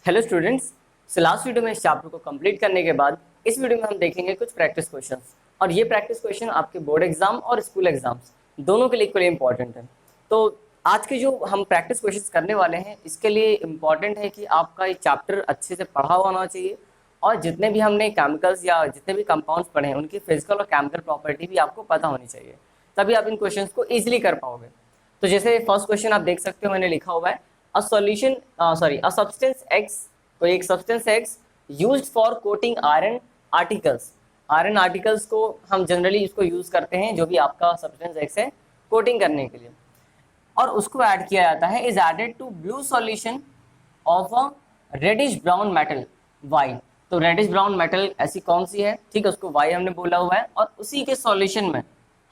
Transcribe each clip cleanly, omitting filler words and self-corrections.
Hello students. Last video में इस chapter को कंप्लीट करने के बाद इस वीडियो में हम देखेंगे कुछ प्रैक्टिस क्वेश्चंस, और ये प्रैक्टिस क्वेश्चन आपके बोर्ड एग्जाम और स्कूल एग्जाम्स दोनों के लिए इक्वली इंपॉर्टेंट है। तो आज के जो हम प्रैक्टिस क्वेश्चंस करने वाले हैं इसके लिए इम्पॉर्टेंट है कि आपका ये चैप्टर अच्छे से पढ़ा हुआ होना चाहिए, और जितने भी हमने केमिकल्स या जितने भी कंपाउंड्स पढ़े हैं उनकी फिजिकल और केमिकल प्रॉपर्टी भी आपको पता होनी चाहिए, तभी आप इन क्वेश्चंस को ईजिली कर पाओगे। तो जैसे फर्स्ट क्वेश्चन आप देख सकते हो, मैंने लिखा हुआ है a solution a substance x, कोई एक substance x used for coating iron articles. Iron articles को हम जनरली इसको यूज करते हैं, जो भी आपका सब्सटेंस एक्स है, कोटिंग करने के लिए, और उसको ऐड किया जाता है is added to blue solution of a reddish brown metal Y. तो रेडिश ब्राउन मेटल ऐसी कौन सी है, ठीक है, उसको वाई हमने बोला हुआ है, और उसी के सॉल्यूशन में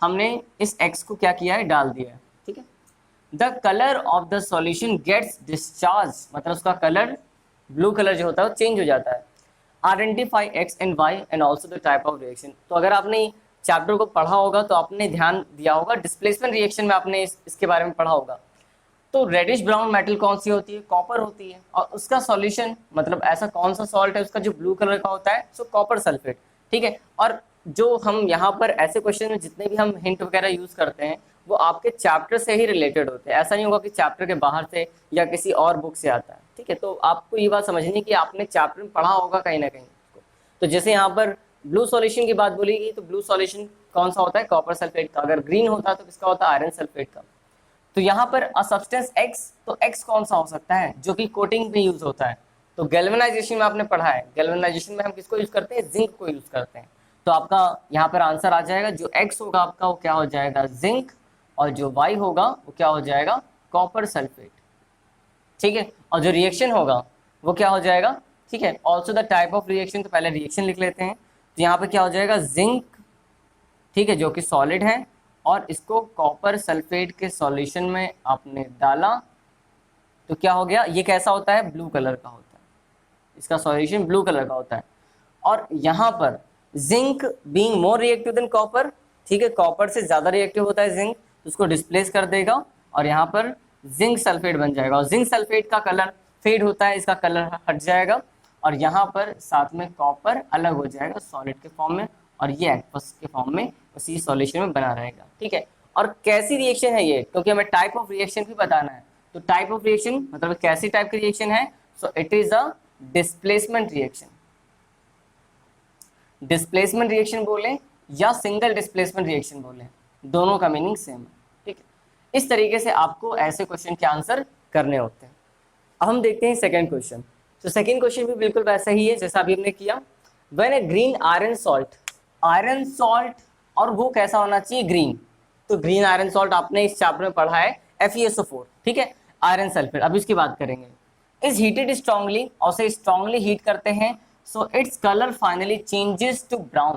हमने इस एक्स को क्या किया है, डाल दिया है, ठीक है। The colour of the solution gets discharge, मतलब उसका कलर ब्लू कलर जो होता है वो चेंज हो जाता है। Identify X and Y and also the type of reaction. तो अगर आपने चैप्टर को पढ़ा होगा तो आपने ध्यान दिया होगा डिस्प्लेसमेंट रिएक्शन में, आपने इसके बारे में पढ़ा होगा। तो रेडिश ब्राउन मेटल कौन सी होती है, कॉपर होती है, और उसका सॉल्यूशन मतलब ऐसा कौन सा सॉल्ट है उसका जो ब्लू कलर का होता है, सो कॉपर सल्फेट, ठीक है। और जो हम यहाँ पर ऐसे क्वेश्चन में जितने भी हम हिंट वगैरह यूज करते हैं वो आपके चैप्टर से ही रिलेटेड होते हैं, ऐसा नहीं होगा कि चैप्टर के बाहर से या किसी और बुक से आता है, ठीक है। तो आपको ये बात समझनी है कि आपने चैप्टर में पढ़ा होगा कहीं ना कहीं। तो जैसे यहाँ पर ब्लू सॉल्यूशन की बात बोली गई, तो ब्लू सॉल्यूशन कौन सा होता है, कॉपर सल्फेट का। अगर ग्रीन होता है तो किसका होता है, आयरन सल्फेट का। तो यहाँ पर अ सब्सटेंस एक्स, तो एक्स कौन सा हो सकता है जो कि कोटिंग में यूज होता है। तो गैल्वेनाइजेशन में आपने पढ़ा है, गैल्वेनाइजेशन में हम किसको यूज करते हैं, जिंक को यूज करते हैं। तो आपका यहाँ पर आंसर आ जाएगा, जो एक्स होगा आपका वो क्या हो जाएगा, जिंक, और जो वाई होगा वो क्या हो जाएगा, कॉपर सल्फेट, ठीक है। और जो रिएक्शन होगा वो क्या हो जाएगा, ठीक है। Also the type of reaction, तो पहले रिएक्शन लिख लेते हैं। तो यहाँ पे क्या हो जाएगा, जिंक, ठीक है, जो कि सॉलिड है, और इसको कॉपर सल्फेट के सॉल्यूशन में आपने डाला, तो क्या हो गया, ये कैसा होता है, ब्लू कलर का होता है, इसका सॉल्यूशन ब्लू कलर का होता है। और यहाँ पर zinc being more reactive than copper, ठीक है, कॉपर से ज्यादा रिएक्टिव होता है जिंक, तो उसको डिस्प्लेस कर देगा और यहाँ पर जिंक सल्फेट बन जाएगा। और जिंक सल्फेट का कलर फेड होता है, इसका कलर हट जाएगा, और यहाँ पर साथ में कॉपर अलग हो जाएगा सॉलिड के फॉर्म में, और ये एक्वस के फॉर्म में उसी सॉल्यूशन में बना रहेगा, ठीक है। और कैसी रिएक्शन है ये, क्योंकि हमें टाइप ऑफ रिएक्शन भी बताना है। तो टाइप ऑफ रिएक्शन मतलब कैसी टाइप की रिएक्शन है, so it is a displacement reaction. Displacement reaction बोले या सिंगल डिस्प्लेसमेंट रिएक्शन बोले, दोनों का मीनिंग सेम है, ठीक है। इस तरीके से आपको ऐसे क्वेश्चन के आंसर करने होते हैं। अब हम देखते हैं सेकंड क्वेश्चन। तो सेकंड क्वेश्चन भी बिल्कुल वैसा ही है जैसा अभी हमने किया। When A green iron salt, iron salt, और वो कैसा होना चाहिए, ग्रीन। तो ग्रीन आयरन सॉल्ट आपने इस चैप्टर में पढ़ा है FeSO4, ठीक है, आयरन सल्फेट। अब इसकी बात करेंगे। इज हीटेड स्ट्रांगली, और से स्ट्रांगली हीट करते हैं, so its colour finally changes to brown,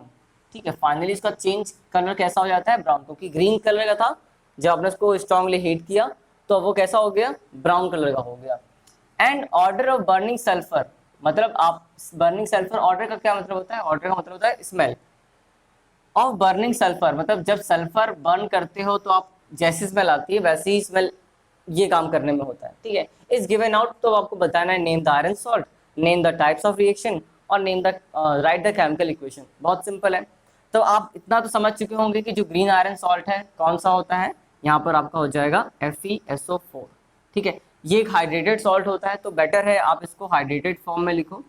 ठीक है। फाइनली इसका चेंज कलर कैसा हो जाता है, ब्राउन, क्योंकि ग्रीन कलर का था, जब आपने उसको स्ट्रांगली हीट किया तो वो कैसा हो गया, ब्राउन कलर का हो गया। And order of burning sulphur, मतलब आप बर्निंग सल्फर, ऑर्डर का क्या मतलब होता है, ऑर्डर का मतलब होता है स्मेल ऑफ बर्निंग सल्फर, मतलब जब सल्फर बर्न करते हो तो आप जैसी स्मेल आती है वैसी ही स्मेल ये काम करने में होता है, ठीक है। इज गिवन आउट, तो आपको बताना है name the iron salt, name the types of reaction, और name the write the chemical equation. बहुत सिंपल है। तो आप इतना तो समझ चुके होंगे कि जो ग्रीन आयरन सॉल्ट है कौन सा होता है, यहाँ पर आपका हो जाएगा FeSO4, ठीक है। ये एक हाइड्रेटेड सॉल्ट होता है, तो बेटर है आप इसको हाइड्रेटेड फॉर्म में लिखो,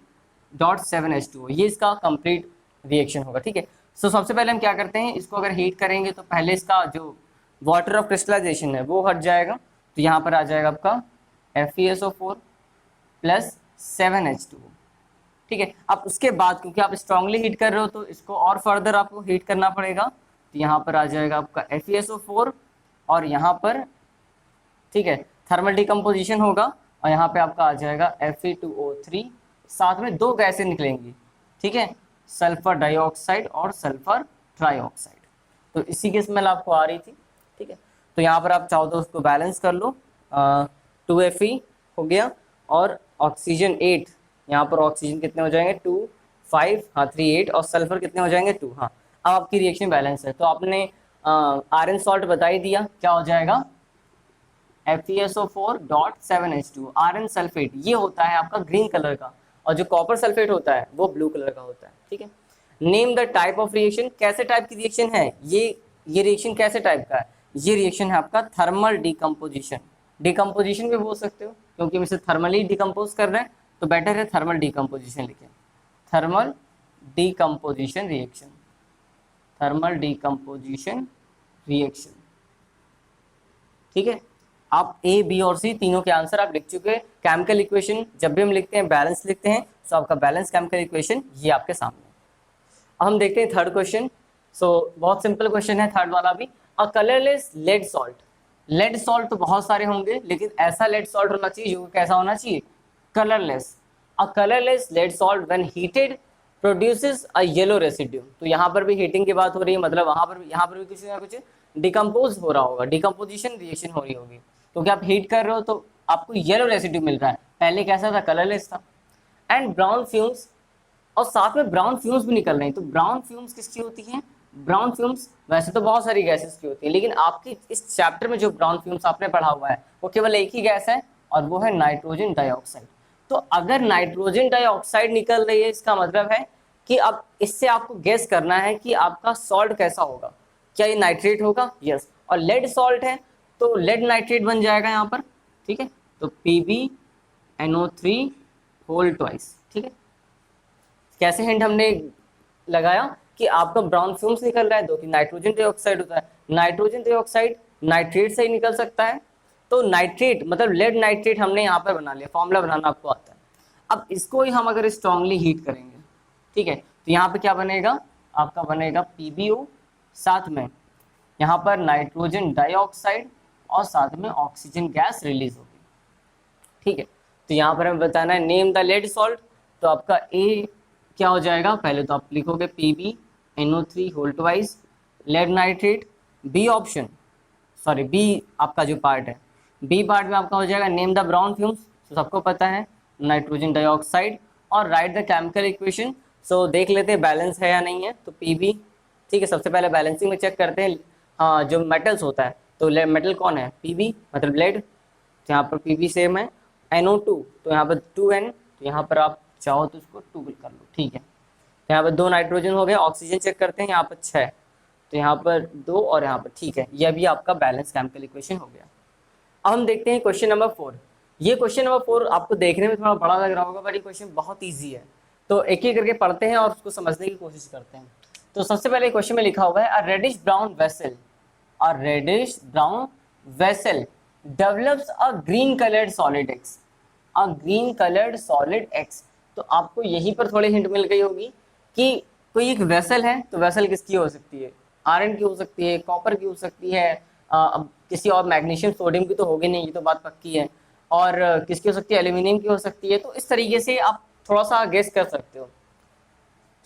.7H2O, ये इसका कंप्लीट रिएक्शन होगा, ठीक है। सो सबसे पहले हम क्या करते हैं, इसको अगर हीट करेंगे तो पहले इसका जो वाटर ऑफ क्रिस्टलाइजेशन है वो हट जाएगा, तो यहाँ पर आ जाएगा आपका FeSO4 प्लस 7H2O, ठीक है। अब उसके बाद क्योंकि आप स्ट्रांगली हीट कर रहे हो तो इसको और फर्दर आपको हीट करना पड़ेगा, तो यहाँ पर आ जाएगा आपका FeSO4, और यहाँ पर, ठीक है, थर्मल डिकम्पोजिशन होगा, और यहाँ पे आपका आ जाएगा Fe2O3, साथ में दो गैसें निकलेंगी, ठीक है, सल्फर डाइऑक्साइड और सल्फर ट्राइऑक्साइड। तो इसी की स्मेल आपको आ रही थी, ठीक है। तो यहाँ पर आप चाहो तो उसको बैलेंस कर लो, 2Fe हो गया, और ऑक्सीजन 8, यहाँ पर ऑक्सीजन कितने हो जाएंगे, 2 5, हाँ 3 8, और सल्फर कितने हो जाएंगे, 2, हाँ। अब आपकी रिएक्शन बैलेंस है, तो आपने आयरन सॉल्ट बता ही दिया क्या हो जाएगा, FeSO4.7H2 आयरन सल्फेट, ये होता है आपका ग्रीन कलर का, और जो कॉपर सल्फेट होता है वो ब्लू कलर का होता है। ठीक है, name the type of reaction, कैसे टाइप की रिएक्शन है ये रिएक्शन कैसे टाइप का है, ये रिएक्शन है आपका थर्मल डिकम्पोजिशन। डिकम्पोजिशन भी बोल सकते हो क्योंकि हम इसे थर्मली डिकम्पोज कर रहे हैं, तो बेटर है थर्मल डिकम्पोजिशन लिखें, thermal decomposition reaction, thermal decomposition reaction. ठीक है, आप ए बी और सी तीनों के आंसर आप लिख चुके हैं। केमिकल इक्वेशन जब भी हम लिखते हैं बैलेंस लिखते हैं, तो आपका बैलेंस केमिकल इक्वेशन ये आपके सामने। अब हम देखते हैं थर्ड क्वेश्चन। सो बहुत सिंपल क्वेश्चन है थर्ड वाला भी। A colourless lead salt, lead salt तो बहुत सारे होंगे, लेकिन ऐसा लेड सॉल्ट होना चाहिए जो कैसा होना चाहिए, colourless. A colourless lead salt when heated produces a yellow residue. तो यहाँ पर भी हीटिंग की बात हो रही है, मतलब वहां पर यहाँ पर भी कुछ ना कुछ डिकम्पोज हो रहा होगा, डिकम्पोजिशन रिएक्शन हो रही होगी, क्योंकि आप हीट कर रहे हो तो आपको येलो रेसिड्यू मिल रहा है, पहले कैसा था, कलरलेस था। एंड ब्राउन फ्यूम्स, और साथ में ब्राउन फ्यूम्स भी निकल रहे हैं। तो ब्राउन फ्यूम्स किसकी होती हैं, ब्राउन फ्यूम्स वैसे तो बहुत सारी गैसेस की होती है, लेकिन आपकी इस चैप्टर में जो ब्राउन फ्यूम्स आपने पढ़ा हुआ है वो केवल एक ही गैस है, और वो है नाइट्रोजन डाइऑक्साइड। तो अगर नाइट्रोजन डाइऑक्साइड निकल रही है, इसका मतलब है कि अब इससे आपको गेस करना है कि आपका सॉल्ट कैसा होगा, क्या ये नाइट्रेट होगा, यस। और लेड सॉल्ट है तो लेड नाइट्रेट बन जाएगा यहाँ पर। ठीक है, तो PbNO3 होल ट्वाइस। ठीक है, कैसे हिंट हमने लगाया कि आपका ब्राउन फ्यूम्स निकल रहा है, जो कि नाइट्रोजन डाइऑक्साइड होता है। नाइट्रोजन डाइऑक्साइड नाइट्रेट से ही निकल सकता है, तो नाइट्रेट मतलब लेड नाइट्रेट हमने यहाँ पर बना लिया, फॉर्मूला बनाना आपको आता है। अब इसको ही हम अगर स्ट्रांगली हीट करेंगे, ठीक है, तो यहाँ पे क्या बनेगा, आपका बनेगा PbO, साथ में यहाँ पर नाइट्रोजन डाइऑक्साइड, और साथ में ऑक्सीजन गैस रिलीज होगी। ठीक है, तो यहाँ पर हमें बताना है नेम द लेड सॉल्ट। तो आपका ए क्या हो जाएगा, पहले तो आप लिखोगे PbNO3 whole twice lead nitrate. B option, sorry B आपका जो पार्ट है, बी पार्ट में आपका हो जाएगा नेम द ब्राउन फ्यूम्स, तो सबको पता है नाइट्रोजन डाइऑक्साइड, और राइट द केमिकल इक्वेशन। सो देख लेते हैं बैलेंस है या नहीं है, तो Pb, ठीक है, सबसे पहले बैलेंसिंग में चेक करते हैं। हाँ, जो मेटल्स होता है, तो मेटल कौन है, Pb मतलब लेड, तो यहाँ पर Pb सेम है। NO2 तो यहाँ पर 2N, तो यहाँ पर आप चाहो तो उसको 2 कर लो। ठीक है, तो यहाँ पर 2 नाइट्रोजन हो गए। ऑक्सीजन चेक करते हैं, यहाँ पर 6, तो यहाँ पर 2 और यहाँ पर, ठीक है, यह भी आपका बैलेंस केमिकल इक्वेशन हो गया। अब हम देखते हैं क्वेश्चन नंबर 4। ये क्वेश्चन नंबर 4 आपको देखने में थोड़ा बड़ा लग रहा होगा, बट ये क्वेश्चन बहुत ईजी है, तो एक एक करके पढ़ते हैं और उसको समझने की कोशिश करते हैं। तो सबसे पहले क्वेश्चन में लिखा हुआ है a reddish brown vessel, a reddish brown vessel develops a green coloured solid X, a green coloured solid X. तो आपको यहीं पर थोड़ी हिंट मिल गई होगी कि कोई एक वेसल है, तो वेसल किसकी हो सकती है, आयरन की हो सकती है, कॉपर की हो सकती है, अब किसी और मैग्नीशियम सोडियम की तो होगी नहीं, ये तो बात पक्की है, और किसकी हो सकती है, एल्यूमिनियम की हो सकती है। तो इस तरीके से आप थोड़ा सा गेस कर सकते हो।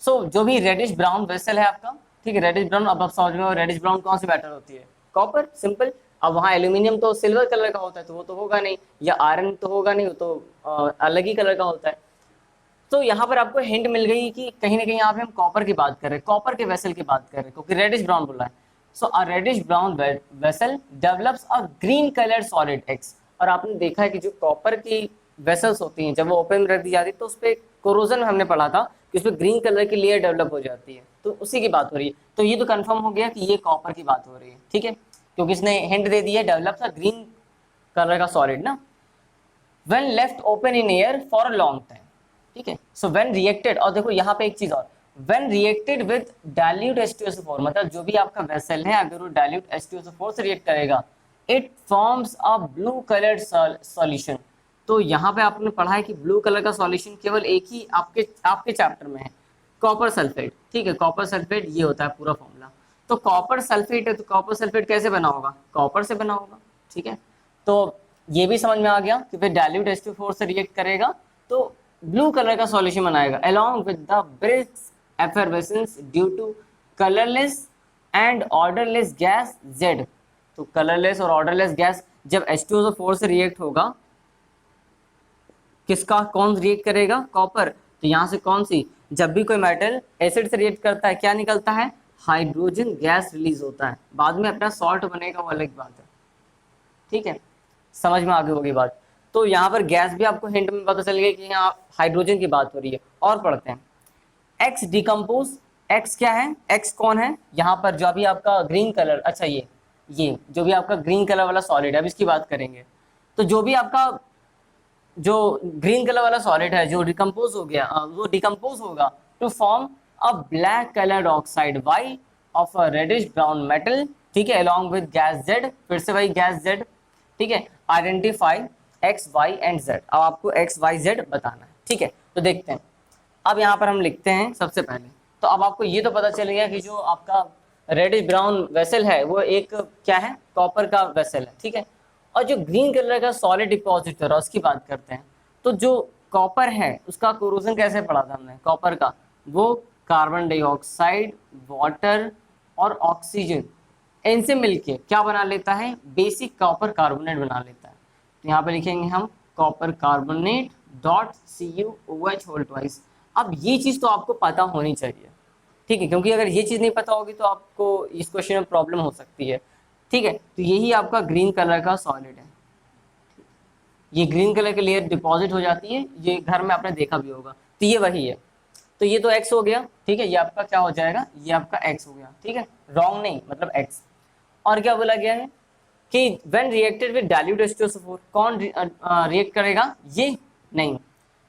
सो जो भी रेडिश ब्राउन वेसल है आपका, ठीक है, रेडिश ब्राउन, अब आप समझ में, रेडिश ब्राउन कौन सी मेटल होती है, कॉपर, सिंपल। अब वहाँ एल्यूमिनियम तो सिल्वर कलर का होता है, तो वो तो होगा नहीं, या आयरन तो होगा नहीं, वो तो अलग ही कलर का होता है। तो यहाँ पर आपको हिंट मिल गई कि कहीं ना कहीं यहाँ पे हम कॉपर की बात कर रहे हैं, कॉपर के वेसल की बात कर रहे हैं, क्योंकि रेडिश ब्राउन बोला है। So a reddish brown vessel develops a green colour solid X. और आपने देखा है कि जो कॉपर की वेसल्स होती हैं, जब वो ओपन में रख दी जाती है, तो उस पर कोरोजन में हमने पढ़ा था कि उस पर ग्रीन कलर की लेयर डेवलप हो जाती है, तो उसी की बात हो रही है। तो ये तो कंफर्म हो गया कि ये कॉपर की बात हो रही है, ठीक है, क्योंकि इसने हिंट दे दी है डेवलप्स अ ग्रीन कलर का सॉलिड ना, when left open in air for a long time. ठीक है, सो व्हेन रिएक्टेड, और देखो यहाँ पे एक चीज और, when reacted with dilute H2SO4, मतलब जो भी आपका वेसल है अगर वो डाइल्यूट H2SO4 से रिएक्ट करेगा, it forms a blue coloured solution. तो यहाँ पे आपने पढ़ा है कि ब्लू कलर का सॉल्यूशन केवल एक ही आपके चैप्टर में है, कॉपर सल्फेट। ठीक है, कॉपर सल्फेट ये होता है पूरा फॉर्मूला। तो कॉपर सल्फेट है, तो कॉपर सल्फेट कैसे बना होगा, कॉपर से बना होगा। ठीक है, तो ये भी समझ में आ गया कि फिर डाइल्यूट H2O4 से रिएक्ट करेगा तो ब्लू कलर का सॉल्यूशन बनाएगा, along with the brisk effervescence due to colourless and odourless gas Z। तो कलरलेस और ऑर्डरलेस गैस जब H2SO4 से रिएक्ट होगा, किसका कौन रिएक्ट करेगा, कॉपर। तो यहाँ से कौन सी, जब भी कोई मेटल एसिड से रिएक्ट करता है क्या निकलता है, हाइड्रोजन गैस रिलीज होता है, बाद में अपना सॉल्ट बनेगा वो अलग बात है। ठीक है, समझ में आगे होगी बात। तो यहाँ पर गैस भी आपको हिंट में पता चल गया कि यहाँ हाइड्रोजन की बात हो रही है। और पढ़ते हैं, एक्स डिकम्पोज, एक्स क्या है, एक्स कौन है, यहाँ पर जो अभी आपका ग्रीन कलर, अच्छा ये जो भी आपका ग्रीन कलर वाला सॉलिड है, अब इसकी बात करेंगे। तो जो भी आपका जो ग्रीन कलर वाला सॉलिड है जो डिकम्पोज हो गया, वो डिकम्पोज होगा to form a black coloured oxide Y of a reddish brown metal, ठीक है, अलॉन्ग विद गैस जेड, फिर से वही गैस जेड, ठीक है। Identify X Y and Z, अब आपको एक्स वाई जेड बताना है, ठीक है। तो देखते हैं, अब यहाँ पर हम लिखते हैं सबसे पहले। तो अब आपको ये तो पता चल गया कि जो आपका रेडिश ब्राउन वेसल है वो एक क्या है, कॉपर का वेसल है, ठीक है। और जो ग्रीन कलर का सॉलिड डिपॉजिट हो रहा है उसकी बात करते हैं। तो जो कॉपर है उसका कोरोजन कैसे पढ़ा था हमने, कॉपर का वो कार्बन डाइऑक्साइड, वाटर और ऑक्सीजन, इनसे मिलके क्या बना लेता है, बेसिक कॉपर कार्बोनेट बना लेता है। तो यहाँ पे लिखेंगे हम copper carbonate dot CuOH whole twice. अब ये चीज़ तो आपको पता होनी चाहिए, ठीक है, क्योंकि अगर ये चीज़ नहीं पता होगी तो आपको इस क्वेश्चन में प्रॉब्लम हो सकती है, ठीक है। तो यही आपका ग्रीन कलर का सॉलिड है, ये ग्रीन कलर की लेयर डिपॉजिट हो जाती है, ये घर में आपने देखा भी होगा। तो ये वही है, तो ये तो एक्स हो गया, ठीक है, ये आपका क्या हो जाएगा, ये आपका एक्स हो गया, ठीक है, रॉन्ग नहीं मतलब एक्स। और क्या बोला गया है कि when reacted with dilute H2SO4, कौन रिएक्ट करेगा, ये नहीं,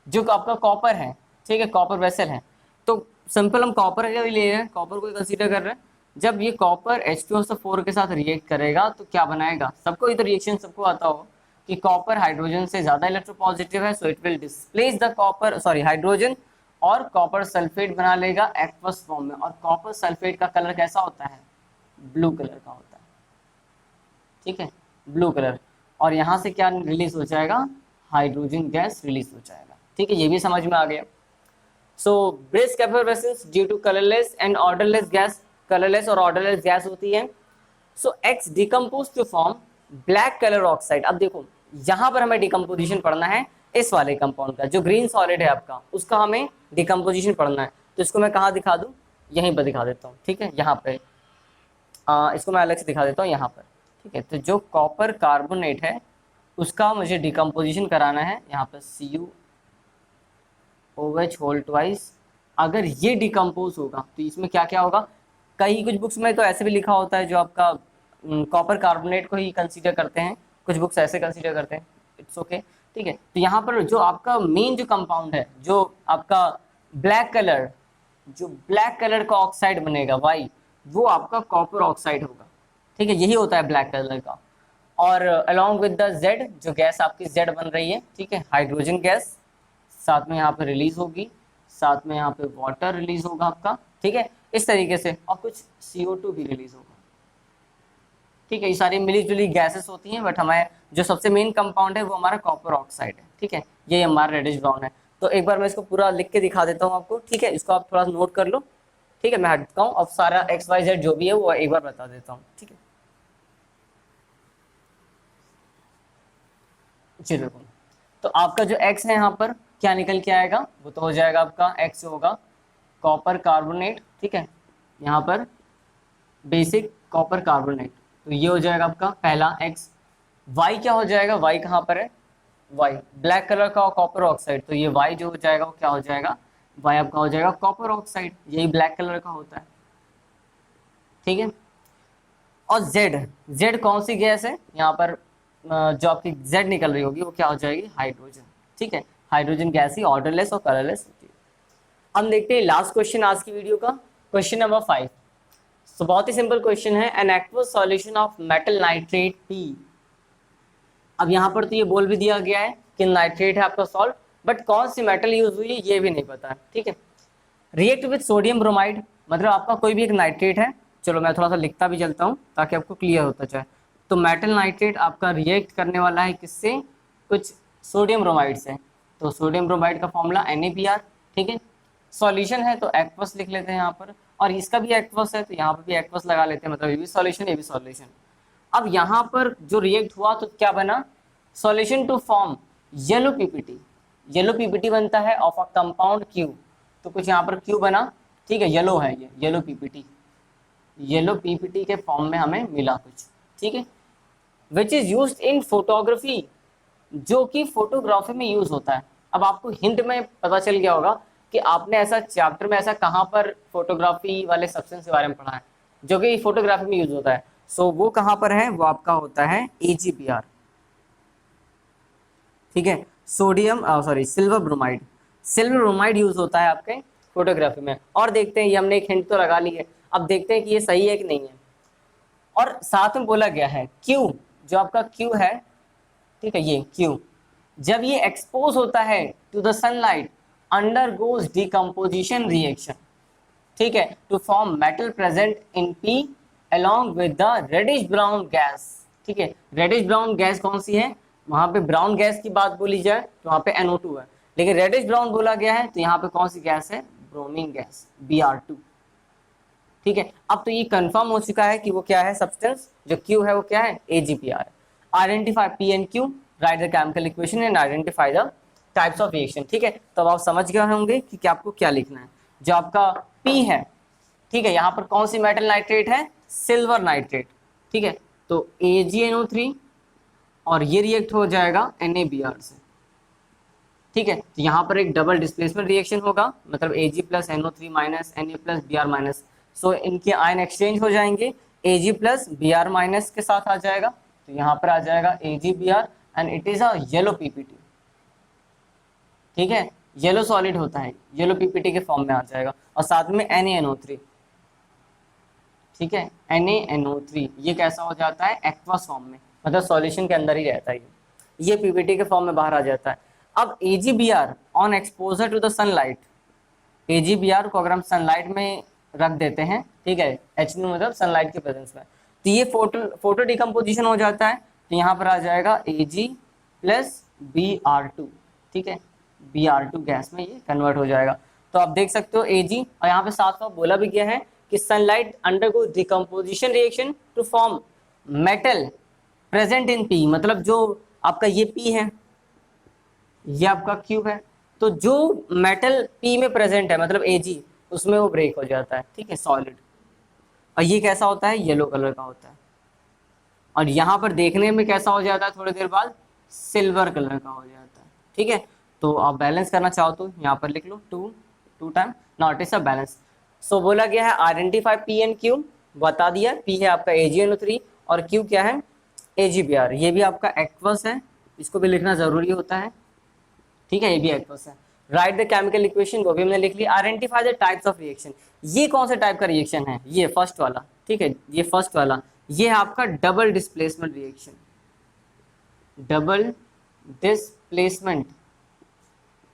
जो आपका कॉपर है, ठीक है, कॉपर वेसल है। तो सिंपल हम कॉपर का भी ले रहे हैं, कॉपर को कंसीडर कर रहे हैं। जब ये कॉपर H2SO4 के साथ रिएक्ट करेगा तो क्या बनाएगा, सबको ये तो रिएक्शन सबको आता हो कि कॉपर हाइड्रोजन से ज्यादा इलेक्ट्रोपॉजिटिव है, so it will displace the copper hydrogen, और कॉपर सल्फेट बना लेगा एक्वस फॉर्म में। और कॉपर सल्फेट का कलर कैसा होता है, ब्लू कलर का होता है, ठीक है, ब्लू कलर। और यहाँ से क्या रिलीज हो जाएगा, हाइड्रोजन गैस रिलीज हो जाएगा, ठीक है, ये भी समझ में आ गया। So brisk effervescence due to colourless and odourless gas, colourless और ऑर्डरलेस गैस होती है। So X decompose to form black colour oxide. अब देखो यहाँ पर हमें डिकम्पोजिशन पढ़ना है इस वाले कंपाउंड का, जो ग्रीन सॉलिड है आपका, उसका हमें डिकम्पोजिशन पढ़ना है। तो इसको मैं कहाँ दिखा दूँ, यहीं पर दिखा देता हूँ, ठीक है, यहाँ पे इसको मैं अलग से दिखा देता हूँ यहाँ पर, ठीक है। तो जो कॉपर कार्बोनेट है उसका मुझे डिकम्पोजिशन कराना है, यहाँ पर CuOH होल ट्वाइस। अगर ये डिकम्पोज होगा तो इसमें क्या क्या होगा, कई कुछ बुक्स में तो ऐसे भी लिखा होता है जो आपका कॉपर कार्बोनेट को ही कंसीडर करते हैं, कुछ बुक्स ऐसे कंसीडर करते हैं, इट्स ओके, ठीक है। तो यहाँ पर जो आपका मेन जो कंपाउंड है, जो आपका ब्लैक कलर का ऑक्साइड बनेगा वाई, वो आपका कॉपर ऑक्साइड होगा, ठीक है, यही होता है ब्लैक कलर का। और अलोंग विद द जेड, जो गैस आपकी जेड बन रही है, ठीक है, हाइड्रोजन गैस साथ में यहाँ पे रिलीज होगी, साथ में यहाँ पे वाटर रिलीज होगा आपका, ठीक है, इस तरीके से, और कुछ CO2 भी रिलीज होगा, ठीक है। ये सारी मिली जुली गैसेस होती हैं, बट हमारे जो सबसे मेन कंपाउंड है वो हमारा कॉपर ऑक्साइड है, ठीक है, ये हमारा रेडिश ब्राउन है। तो एक बार मैं इसको पूरा लिख के दिखा देता हूँ आपको, ठीक है, इसको आप थोड़ा नोट कर लो, ठीक है। मैं हटता हूँ, अब सारा XYZ जो भी है वो एक बार बता देता हूँ, ठीक है। चलो, तो आपका जो X है यहाँ पर क्या निकल के आएगा, वो तो हो जाएगा आपका X होगा कॉपर कार्बोनेट, ठीक है, यहाँ पर बेसिक कॉपर कार्बोनेट, तो ये हो जाएगा आपका पहला X। Y क्या हो जाएगा, Y कहाँ पर है, Y ब्लैक कलर का कॉपर ऑक्साइड, तो ये Y जो हो जाएगा वो क्या हो जाएगा, Y आपका हो जाएगा कॉपर ऑक्साइड, यही ब्लैक कलर का होता है, ठीक है। और Z कौन सी गैस है, यहाँ पर जो आपकी Z निकल रही होगी वो क्या हो जाएगी, हाइड्रोजन, ठीक है, हाइड्रोजन गैस ही ऑर्डरलेस और कलरलेस होती है। हम देखते हैं लास्ट क्वेश्चन आज की वीडियो का, क्वेश्चन नंबर 5। तो बहुत ही सिंपल क्वेश्चन है, an aqueous solution of metal nitrate P। अब यहाँ पर तो ये बोल भी दिया गया है कि नाइट्रेट है आपका सॉल्ट, बट कौन सी मेटल यूज हुई है ये भी नहीं पता है, ठीक है। रिएक्ट विद सोडियम ब्रोमाइड, मतलब आपका कोई भी एक नाइट्रेट है, चलो मैं थोड़ा सा लिखता भी चलता हूँ ताकि आपको क्लियर होता जाए। तो मेटल नाइट्रेट आपका रिएक्ट करने वाला है किससे, कुछ सोडियम ब्रोमाइड से, तो सोडियम ब्रोमाइड का फॉर्मूला NaBr, ठीक है। सॉल्यूशन है तो एक्वस लिख लेते हैं यहाँ पर, और इसका भी एक्वस है तो यहाँ पर भी एक्वस लगा लेते हैं, मतलब ये भी सॉल्यूशन ये भी सॉल्यूशन। अब यहाँ पर जो रिएक्ट हुआ तो क्या बना, solution to form yellow PPT बनता है ऑफ अ कंपाउंड Q, तो कुछ यहाँ पर Q बना, ठीक है, येलो है ये येलो पीपीटी के फॉर्म में हमें मिला कुछ, ठीक है। Which is used in photography, जो कि फोटोग्राफी में यूज होता है। अब आपको हिंट में पता चल गया होगा कि आपने ऐसा चैप्टर में ऐसा कहाँ पर फोटोग्राफी वाले सब्सटेंस के बारे में पढ़ा है जो कि फोटोग्राफी में यूज होता है। सो वो कहाँ पर है, वो आपका होता है AgBr, ठीक है, sodium sorry silver bromide. Silver bromide use होता है आपके फोटोग्राफी में। और देखते हैं, ये हमने एक हिंट तो लगा ली है, अब देखते हैं कि ये सही है कि नहीं है। और साथ में बोला गया है Q, जो आपका Q है, ठीक है, ये Q जब ये एक्सपोज होता है to the sunlight undergoes decomposition reaction, ठीक है, to form metal present in P along with the reddish brown gas, ठीक है। रेडिश ब्राउन गैस कौन सी है, वहां पे ब्राउन गैस की बात बोली जाए तो वहां पे NO2 है, लेकिन रेडिश ब्राउन बोला गया है तो यहाँ पे कौन सी गैस है, ब्रोमीन गैस Br2, ठीक है। अब तो ये कंफर्म हो चुका है कि वो क्या है, सब्सटेंस जो Q है वो क्या है, AgBr। Identify P and Q, right the chemical equation and identify the types of reaction, ठीक है। तो अब आप समझ गए होंगे कि आपको क्या लिखना है। जो आपका P है, ठीक है, यहाँ पर कौन सी मेटल नाइट्रेट है, सिल्वर नाइट्रेट, ठीक है। तो AgNO3 और ये रिएक्ट हो जाएगा NaBr से, ठीक है। तो यहाँ पर एक डबल डिस्प्लेसमेंट रिएक्शन होगा, मतलब Ag plus NO3 minus Na plus Br minus. So इनके आयन एक्सचेंज हो जाएंगे, Ag प्लस Br माइनस के साथ आ जाएगा, तो यहाँ पर आ जाएगा AgBr and it is a yellow PPT, ठीक है, येलो सॉलिड होता है, येलो PPT के फॉर्म में आ जाएगा। और साथ में NaNO3, ठीक है, NaNO3 ये कैसा हो जाता है, एक्वस फॉर्म में, मतलब सॉल्यूशन के अंदर ही रहता है, ये PPT के फॉर्म में बाहर आ जाता है। अब AgBr on exposure to the sunlight, AgBr को अगर हम सनलाइट में रख देते हैं, ठीक है, HNO मतलब सनलाइट के प्रेजेंस में, तो ये फोटो डिकम्पोजिशन हो जाता है। तो यहाँ पर आ जाएगा Ag प्लस Br2, ठीक है, Br2 गैस में ये कन्वर्ट हो जाएगा। तो आप देख सकते हो Ag, और यहाँ पे साथ साथ बोला भी गया है कि sunlight undergo decomposition reaction to form metal present in P, मतलब जो आपका ये P है, ये आपका Q है, तो जो मेटल P में प्रेजेंट है मतलब Ag, उसमें वो ब्रेक हो जाता है, ठीक है, सॉलिड। और ये कैसा होता है, येलो कलर का होता है। और यहाँ पर देखने में कैसा हो जाता है, थोड़ी देर बाद सिल्वर कलर का हो जाता है, ठीक है। तो आप बैलेंस करना चाहो तो यहाँ पर लिख लो two time not is a balance. So बोला गया है आइडेंटिफाई P एंड Q, बता दिया, P है आपका AgNO3 और Q क्या है, AgBr। ये भी आपका एक्वस है, इसको भी लिखना जरूरी होता है, ठीक है, ये भी एक्वस है। राइट द केमिकल इक्वेशन, वो भी हमने लिख लिया। Identify the types of reaction, ये कौन से टाइप का रिएक्शन है, ये फर्स्ट वाला, ठीक है, ये फर्स्ट वाला, ये है आपका double displacement reaction, double displacement.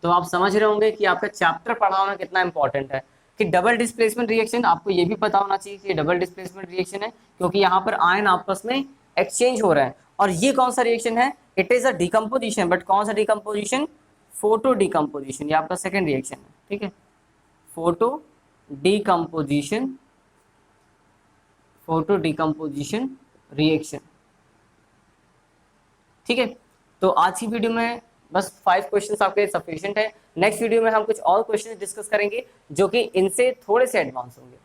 तो आप समझ रहे होंगे कि आपका चैप्टर पढ़ा होना कितना इंपॉर्टेंट है, कि डबल डिस्प्लेसमेंट रिएक्शन आपको ये भी पता होना चाहिए कि डबल डिस्प्लेसमेंट रिएक्शन है, क्योंकि यहाँ पर आयन आपस में एक्सचेंज हो रहा है। और ये कौन सा रिएक्शन है, it is a decomposition, but कौन सा डिकम्पोजिशन, फोटो डिकम्पोजिशन, ये आपका सेकेंड रिएक्शन है, ठीक है, photo decomposition, photo decomposition reaction, ठीक है। तो आज की वीडियो में बस 5 क्वेश्चंस आपके सफिशिएंट है। नेक्स्ट वीडियो में हम कुछ और क्वेश्चंस डिस्कस करेंगे जो कि इनसे थोड़े से एडवांस होंगे।